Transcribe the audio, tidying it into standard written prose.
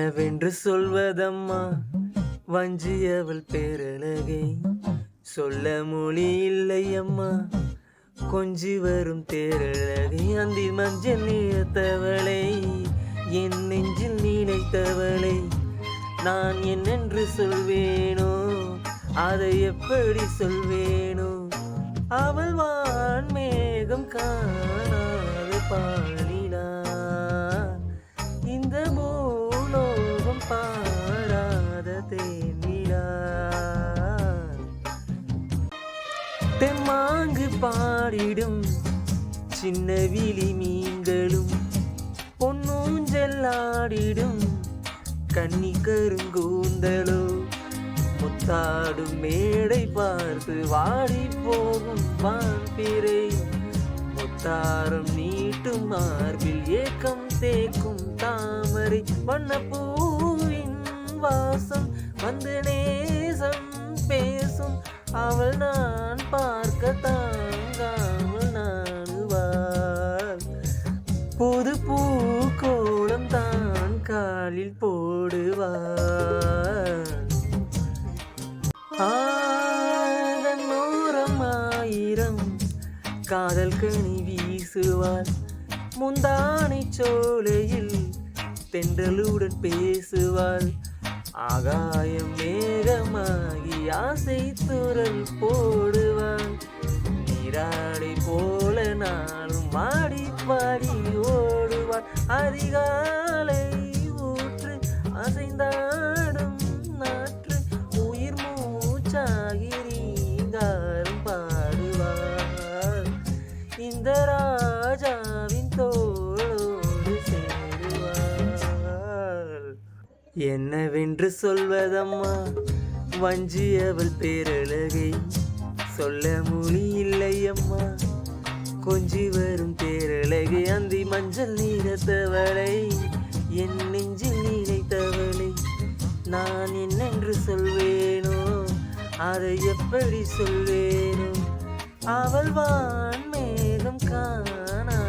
என்னவென்று சொல்வதம்மா வஞ்சியவள் பேரழகை சொல்ல மொழி இல்லை அம்மா கொஞ்சி வரும் தேரழகை அந்தி மஞ்சள் நீத்தவளை என் நெஞ்சில் நீலைத்தவளை நான் என்னென்று சொல்வேனோ அதை எப்படி சொல்வேனோ அவள் வான்மேகம் காணாத பாலினா இந்த பூலோகம் பாராத தேனிலா தெம்மாங்கு பாடிடும் சின்ன விழி மீன்களும் பொன்னூஞ்செல்லாடிடும் கன்னி கருங்கூந்தலோ முத்தாடும் மேடை பார்த்து வாடி போகும் வான்பிறை முத்தாரம் நீட்டும் மார்பில் ஏக்கம் தேக்கும் தாமரை வண்ணப்பூவின் வாசம் வந்து நேசம் பேசும் அவள் நான் பார்க்க தாங்காமல் நானுவாள் புது பூக்கோளம் தான் காலில் போடுவாள் ஆயிரம் ஆயிரம் காதல் கனி வீசுவாள் முந்தானை சோலையில் தென்றலுடன் பேசுவாள் ஆகாயம் மேகமாகி ஆசை துரல் போடுவாள் நீராடை போல நானும் மாடி பாடி ஓடுவாள் அதிகாலை ஊற்று அசைந்தாடும் நாற்று உயிர் மூச்சாகி நீங்காரும் பாடுவாள் இந்த ராஜாவின் தோளோடு சேருவாள் என்னவென்று சொல்வதம்மா வஞ்சியவள் பேரழகை சொல்ல மொழி இல்லை அம்மா கொஞ்சி வரும் தேரழகை அந்தி மஞ்சள் நீரத்தவளை என் நெஞ்சில் நீலைத்தவளை நான் என்னென்று சொல்வேனோ அதை எப்படி சொல்வேனோ அவள் வான்மேகம் காணா